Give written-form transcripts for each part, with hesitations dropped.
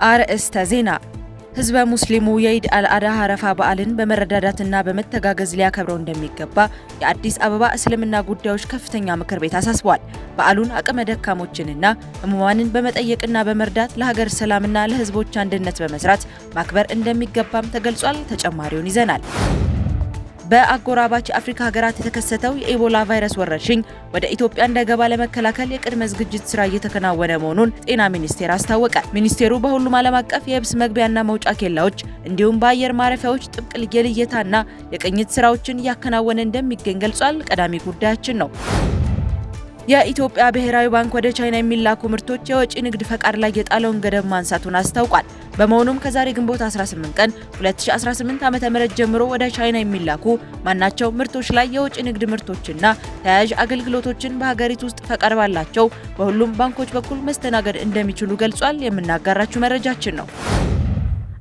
አርእስተ ዜና ህዝበ ሙስሊሙ የኢድ አልአድሃ አረፋ በዓልን በመረዳዳትና በመተጋገዝ ሊያከብረው እንደሚገባ የአዲስ አበባ እስልምና ጉዳዮች ከፍተኛ ምክር ቤት አሳስቧል። በዓሉን አቅመ ደካሞችንና ህሙማንን በመጠየቅና በመርዳት ለሀገር ሰላምና ለህዝቦች አንድነት በመስራት ማክበር እንደሚገባም ተገልጿል። ተጨማሪውን ይዘናል። በአጎራባች አፍሪካ ሀገራት የተከሰተው የኢቦላ ቫይረስ ወረርሽኝ ወደ ኢትዮጵያ እንዳይገባ ለመከላከል የቅድመ ዝግጅት ስራ እየተከናወነ መሆኑን ጤና ሚኒስቴር አስታወቀ። ሚኒስቴሩ በሁሉም ዓለም አቀፍ የየብስ መግቢያና መውጫ ኬላዎች እንዲሁም በአየር ማረፊያዎች ጥብቅ የልየታና የቅኝት ስራዎችን እያከናወነ እንደሚገኝ ገልጿል። ቀዳሚ ጉዳያችን ነው። የኢትዮጵያ ብሔራዊ ባንክ ወደ ቻይና የሚላኩ ምርቶች የወጪ ንግድ ፈቃድ ላይ የጣለውን ገደብ ማንሳቱን አስታውቋል። በመሆኑም ከዛሬ ግንቦት 18 ቀን 2018 ዓ.ም ጀምሮ ወደ ቻይና የሚላኩ ማናቸው ምርቶች ላይ የወጪ ንግድ ምርቶችና ተያያዥ አገልግሎቶችን በሀገሪቱ ውስጥ ፈቃድ ባላቸው በሁሉም ባንኮች በኩል መስተናገድ እንደሚችሉ ገልጿል። የምናጋራችሁ መረጃችን ነው።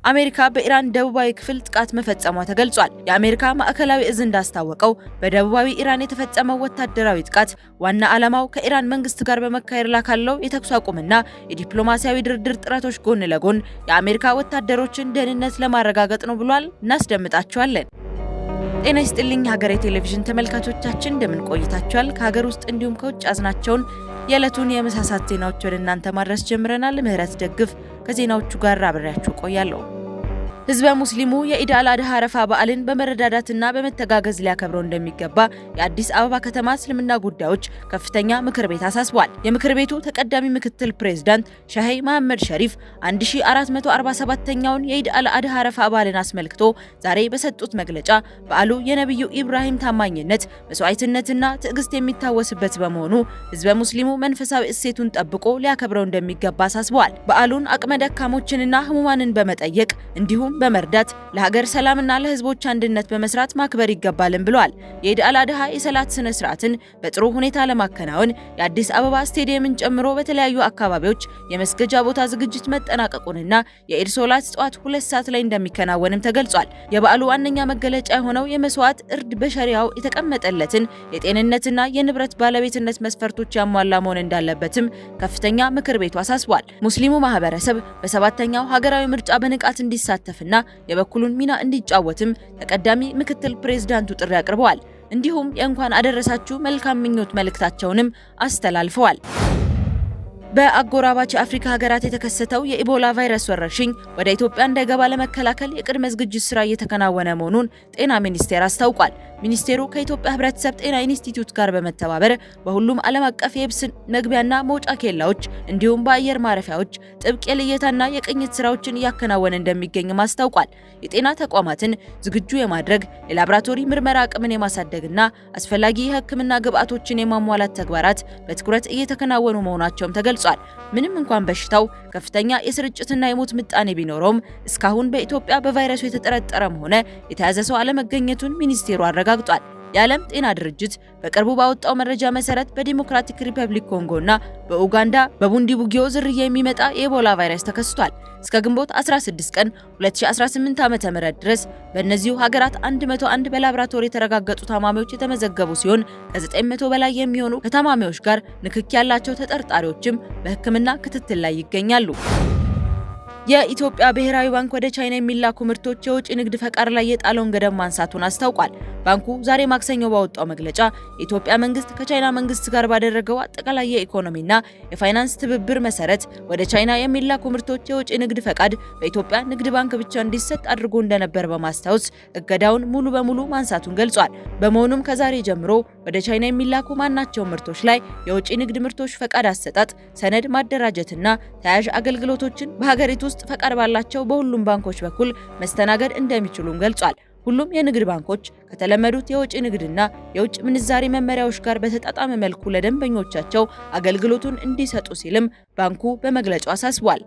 አሜሪካ በኢራን ደቡባዊ ክፍል ጥቃት መፈጸሟ ተገልጿል። የአሜሪካ ማዕከላዊ እዝ እንዳስታወቀው በደቡባዊ ኢራን የተፈጸመው ወታደራዊ ጥቃት ዋና ዓላማው ከኢራን መንግስት ጋር በመካሄድ ላይ ካለው የተኩስ አቁምና የዲፕሎማሲያዊ ድርድር ጥረቶች ጎን ለጎን የአሜሪካ ወታደሮችን ደህንነት ለማረጋገጥ ነው ብሏል። እናስደምጣቸዋለን። ጤና ይስጥልኝ ሀገሬ ቴሌቪዥን ተመልካቾቻችን እንደምን ቆይታችኋል? ከሀገር ውስጥ እንዲሁም ከውጭ ያዝናቸውን የዕለቱን የምሳሳት ዜናዎች ወደ እናንተ ማድረስ ጀምረናል። ምህረት ደግፍ ከዜናዎቹ ጋር አብሬያችሁ ቆያለሁ። ህዝበ ሙስሊሙ የኢድ አልአድሃ አረፋ በዓልን በመረዳዳትና በመተጋገዝ ሊያከብረው እንደሚገባ የአዲስ አበባ ከተማ እስልምና ጉዳዮች ከፍተኛ ምክር ቤት አሳስቧል። የምክር ቤቱ ተቀዳሚ ምክትል ፕሬዝዳንት ሻሂ መሐመድ ሸሪፍ 1447ኛውን የኢድ አልአድሃ አረፋ በዓልን አስመልክቶ ዛሬ በሰጡት መግለጫ በዓሉ የነብዩ ኢብራሂም ታማኝነት፣ መስዋዕትነትና ትዕግስት የሚታወስበት በመሆኑ ህዝበ ሙስሊሙ መንፈሳዊ እሴቱን ጠብቆ ሊያከብረው እንደሚገባ አሳስበዋል። በዓሉን አቅመ ደካሞችንና ህሙማንን በመጠየቅ እንዲሁም በመርዳት ለሀገር ሰላምና ለህዝቦች አንድነት በመስራት ማክበር ይገባልን ብለዋል። የኢድ አልአድሃ የሰላት ስነ ስርዓትን በጥሩ ሁኔታ ለማከናወን የአዲስ አበባ ስቴዲየምን ጨምሮ በተለያዩ አካባቢዎች የመስገጃ ቦታ ዝግጅት መጠናቀቁንና የኢድ ሶላት ጠዋት 2 ሰዓት ላይ እንደሚከናወንም ተገልጿል። የበዓሉ ዋነኛ መገለጫ የሆነው የመስዋዕት እርድ በሸሪዓው የተቀመጠለትን የጤንነትና የንብረት ባለቤትነት መስፈርቶች ያሟላ መሆን እንዳለበትም ከፍተኛ ምክር ቤቱ አሳስቧል። ሙስሊሙ ማህበረሰብ በሰባተኛው ሀገራዊ ምርጫ በንቃት እንዲሳተፍ እና የበኩሉን ሚና እንዲጫወትም ተቀዳሚ ምክትል ፕሬዝዳንቱ ጥሪ አቅርበዋል። እንዲሁም የእንኳን አደረሳችሁ መልካም ምኞት መልእክታቸውንም አስተላልፈዋል። በአጎራባች አፍሪካ ሀገራት የተከሰተው የኢቦላ ቫይረስ ወረርሽኝ ወደ ኢትዮጵያ እንዳይገባ ለመከላከል የቅድመ ዝግጅት ስራ እየተከናወነ መሆኑን ጤና ሚኒስቴር አስታውቋል። ሚኒስቴሩ ከኢትዮጵያ ሕብረተሰብ ጤና ኢንስቲትዩት ጋር በመተባበር በሁሉም ዓለም አቀፍ የየብስ መግቢያና መውጫ ኬላዎች እንዲሁም በአየር ማረፊያዎች ጥብቅ የልየታና የቅኝት ስራዎችን እያከናወነ እንደሚገኝም አስታውቋል። የጤና ተቋማትን ዝግጁ የማድረግ የላቦራቶሪ ምርመራ አቅምን የማሳደግና አስፈላጊ የሕክምና ግብዓቶችን የማሟላት ተግባራት በትኩረት እየተከናወኑ መሆናቸውም ተገልጿል። ምንም እንኳን በሽታው ከፍተኛ የስርጭትና የሞት ምጣኔ ቢኖረውም እስካሁን በኢትዮጵያ በቫይረሱ የተጠረጠረም ሆነ የተያዘ ሰው አለመገኘቱን ሚኒስቴሩ አረጋግጧል። የዓለም ጤና ድርጅት በቅርቡ ባወጣው መረጃ መሰረት በዲሞክራቲክ ሪፐብሊክ ኮንጎና በኡጋንዳ በቡንዲቡጊዮ ዝርያ የሚመጣ የኢቦላ ቫይረስ ተከስቷል። እስከ ግንቦት 16 ቀን 2018 ዓ.ም ድረስ በእነዚሁ ሀገራት 101 በላቦራቶሪ የተረጋገጡ ታማሚዎች የተመዘገቡ ሲሆን ከ900 በላይ የሚሆኑ ከታማሚዎች ጋር ንክኪ ያላቸው ተጠርጣሪዎችም በሕክምና ክትትል ላይ ይገኛሉ። የኢትዮጵያ ብሔራዊ ባንክ ወደ ቻይና የሚላኩ ምርቶች የውጭ ንግድ ፈቃድ ላይ የጣለውን ገደብ ማንሳቱን አስታውቋል። ባንኩ ዛሬ ማክሰኞ ባወጣው መግለጫ የኢትዮጵያ መንግስት ከቻይና መንግስት ጋር ባደረገው አጠቃላይ የኢኮኖሚና የፋይናንስ ትብብር መሰረት ወደ ቻይና የሚላኩ ምርቶች የውጭ ንግድ ፈቃድ በኢትዮጵያ ንግድ ባንክ ብቻ እንዲሰጥ አድርጎ እንደነበር በማስታወስ እገዳውን ሙሉ በሙሉ ማንሳቱን ገልጿል። በመሆኑም ከዛሬ ጀምሮ ወደ ቻይና የሚላኩ ማናቸው ምርቶች ላይ የውጭ ንግድ ምርቶች ፈቃድ አሰጣጥ፣ ሰነድ ማደራጀትና ተያያዥ አገልግሎቶችን በሀገሪቱ ውስጥ ፈቃድ ባላቸው በሁሉም ባንኮች በኩል መስተናገድ እንደሚችሉም ገልጿል። ሁሉም የንግድ ባንኮች ከተለመዱት የውጭ ንግድና የውጭ ምንዛሪ መመሪያዎች ጋር በተጣጣመ መልኩ ለደንበኞቻቸው አገልግሎቱን እንዲሰጡ ሲልም ባንኩ በመግለጫው አሳስቧል።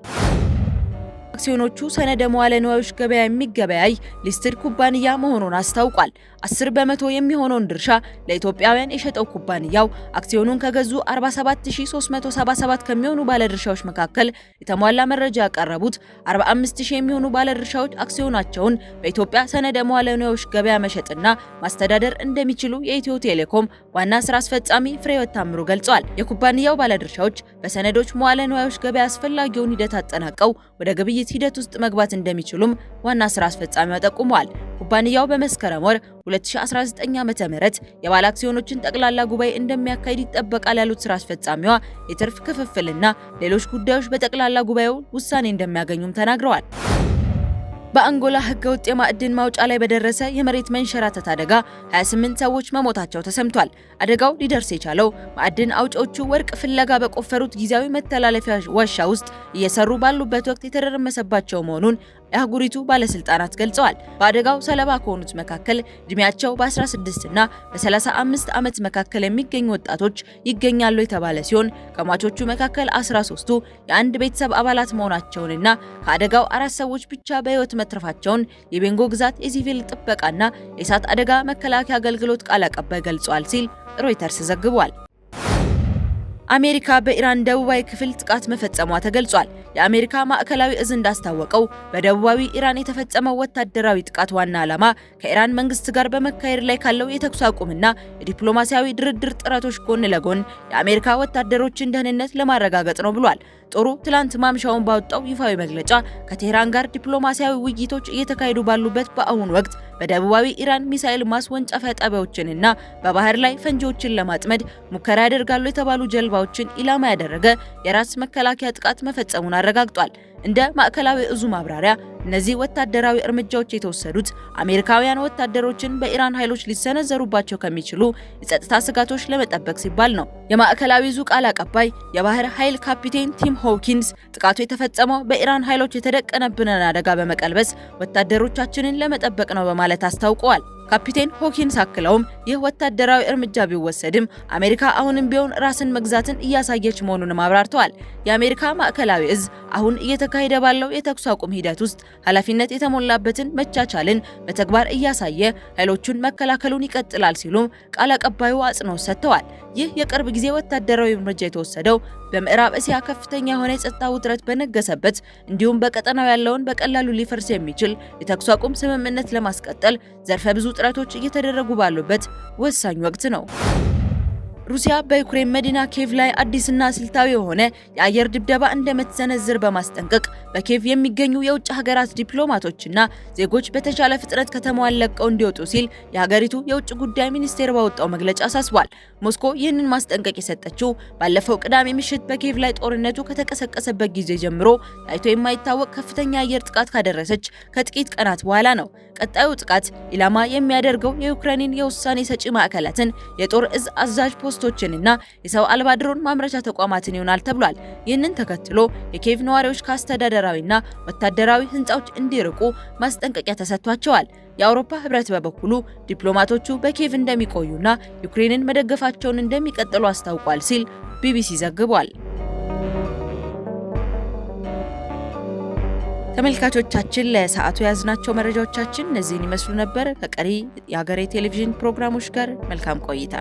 አክሲዮኖቹ ሰነደ መዋለ ንዋዮች ገበያ የሚገበያይ ሊስትድ ኩባንያ መሆኑን አስታውቋል። 10 በመቶ የሚሆነውን ድርሻ ለኢትዮጵያውያን የሸጠው ኩባንያው አክሲዮኑን ከገዙ 47377 ከሚሆኑ ባለድርሻዎች መካከል የተሟላ መረጃ ያቀረቡት 45000 የሚሆኑ ባለድርሻዎች አክሲዮናቸውን በኢትዮጵያ ሰነደ መዋዕለ ንዋዮች ገበያ መሸጥና ማስተዳደር እንደሚችሉ የኢትዮ ቴሌኮም ዋና ስራ አስፈጻሚ ፍሬህይወት ታምሩ ገልጸዋል። የኩባንያው ባለድርሻዎች በሰነዶች መዋዕለ ንዋዮች ገበያ አስፈላጊውን ሂደት አጠናቀው ወደ ግብይት ሂደት ውስጥ መግባት እንደሚችሉም ዋና ስራ አስፈጻሚው ጠቁመዋል። ኩባንያው በመስከረም ወር 2019 ዓ.ም የባለ አክሲዮኖችን ጠቅላላ ጉባኤ እንደሚያካሂድ ይጠበቃል ያሉት ስራ አስፈጻሚዋ የትርፍ ክፍፍልና ሌሎች ጉዳዮች በጠቅላላ ጉባኤው ውሳኔ እንደሚያገኙም ተናግረዋል። በአንጎላ ህገወጥ የማዕድን ማውጫ ላይ በደረሰ የመሬት መንሸራተት አደጋ 28 ሰዎች መሞታቸው ተሰምቷል። አደጋው ሊደርስ የቻለው ማዕድን አውጪዎቹ ወርቅ ፍለጋ በቆፈሩት ጊዜያዊ መተላለፊያ ዋሻ ውስጥ እየሰሩ ባሉበት ወቅት የተደረመሰባቸው መሆኑን የአህጉሪቱ ባለስልጣናት ገልጸዋል። በአደጋው ሰለባ ከሆኑት መካከል እድሜያቸው በ16 እና በ35 ዓመት መካከል የሚገኙ ወጣቶች ይገኛሉ የተባለ ሲሆን ከሟቾቹ መካከል 13ቱ የአንድ ቤተሰብ አባላት መሆናቸውንና ከአደጋው 4 ሰዎች ብቻ በህይወት መትረፋቸውን የቤንጎ ግዛት የሲቪል ጥበቃና የእሳት አደጋ መከላከያ አገልግሎት ቃል አቀባይ ገልጿል ሲል ሮይተርስ ዘግቧል። አሜሪካ በኢራን ደቡባዊ ክፍል ጥቃት መፈጸሟ ተገልጿል። የአሜሪካ ማዕከላዊ እዝ እንዳስታወቀው በደቡባዊ ኢራን የተፈጸመው ወታደራዊ ጥቃት ዋና ዓላማ ከኢራን መንግስት ጋር በመካሄድ ላይ ካለው የተኩስ አቁምና የዲፕሎማሲያዊ ድርድር ጥረቶች ጎን ለጎን የአሜሪካ ወታደሮችን ደህንነት ለማረጋገጥ ነው ብሏል። ጦሩ ትላንት ማምሻውን ባወጣው ይፋዊ መግለጫ ከቴህራን ጋር ዲፕሎማሲያዊ ውይይቶች እየተካሄዱ ባሉበት በአሁኑ ወቅት በደቡባዊ ኢራን ሚሳኤል ማስወንጨፊያ ጣቢያዎችንና በባህር ላይ ፈንጂዎችን ለማጥመድ ሙከራ ያደርጋሉ የተባሉ ጀልባዎችን ኢላማ ያደረገ የራስ መከላከያ ጥቃት መፈጸሙን አረጋግጧል። እንደ ማዕከላዊ እዙ ማብራሪያ እነዚህ ወታደራዊ እርምጃዎች የተወሰዱት አሜሪካውያን ወታደሮችን በኢራን ኃይሎች ሊሰነዘሩባቸው ከሚችሉ የጸጥታ ስጋቶች ለመጠበቅ ሲባል ነው። የማዕከላዊ እዙ ቃል አቀባይ የባህር ኃይል ካፒቴን ቲም ሆኪንስ ጥቃቱ የተፈጸመው በኢራን ኃይሎች የተደቀነብንን አደጋ በመቀልበስ ወታደሮቻችንን ለመጠበቅ ነው በማለት አስታውቀዋል። ካፒቴን ሆኪንስ አክለውም ይህ ወታደራዊ እርምጃ ቢወሰድም አሜሪካ አሁንም ቢሆን ራስን መግዛትን እያሳየች መሆኑንም አብራርተዋል። የአሜሪካ ማዕከላዊ እዝ አሁን እየተካሄደ ባለው የተኩስ አቁም ሂደት ውስጥ ኃላፊነት የተሞላበትን መቻቻልን በተግባር እያሳየ ኃይሎቹን መከላከሉን ይቀጥላል ሲሉም ቃል አቀባዩ አጽንኦት ሰጥተዋል። ይህ የቅርብ ጊዜ ወታደራዊ እርምጃ የተወሰደው በምዕራብ እስያ ከፍተኛ የሆነ የጸጥታ ውጥረት በነገሰበት እንዲሁም በቀጠናው ያለውን በቀላሉ ሊፈርስ የሚችል የተኩስ አቁም ስምምነት ለማስቀጠል ዘርፈ ብዙ ጥረቶች እየተደረጉ ባሉበት ወሳኝ ወቅት ነው። ሩሲያ በዩክሬን መዲና ኪየቭ ላይ አዲስና ስልታዊ የሆነ የአየር ድብደባ እንደምትሰነዝር በማስጠንቀቅ በኪየቭ የሚገኙ የውጭ ሀገራት ዲፕሎማቶችና ዜጎች በተቻለ ፍጥነት ከተማዋን ለቀው እንዲወጡ ሲል የሀገሪቱ የውጭ ጉዳይ ሚኒስቴር ባወጣው መግለጫ አሳስቧል። ሞስኮ ይህንን ማስጠንቀቅ የሰጠችው ባለፈው ቅዳሜ ምሽት በኪየቭ ላይ ጦርነቱ ከተቀሰቀሰበት ጊዜ ጀምሮ ታይቶ የማይታወቅ ከፍተኛ የአየር ጥቃት ካደረሰች ከጥቂት ቀናት በኋላ ነው። ቀጣዩ ጥቃት ኢላማ የሚያደርገው የዩክሬንን የውሳኔ ሰጪ ማዕከላትን፣ የጦር እዝ አዛዥ ፖስቶችንና የሰው አልባ ድሮን ማምረቻ ተቋማትን ይሆናል ተብሏል። ይህንን ተከትሎ የኪየቭ ነዋሪዎች ከአስተዳደራዊና ወታደራዊ ህንጻዎች እንዲርቁ ማስጠንቀቂያ ተሰጥቷቸዋል። የአውሮፓ ህብረት በበኩሉ ዲፕሎማቶቹ በኪየቭ እንደሚቆዩና ዩክሬንን መደገፋቸውን እንደሚቀጥሉ አስታውቋል ሲል ቢቢሲ ዘግቧል። ተመልካቾቻችን ለሰዓቱ ያዝናቸው መረጃዎቻችን እነዚህን ይመስሉ ነበር። ከቀሪ የሀገሬ ቴሌቪዥን ፕሮግራሞች ጋር መልካም ቆይታ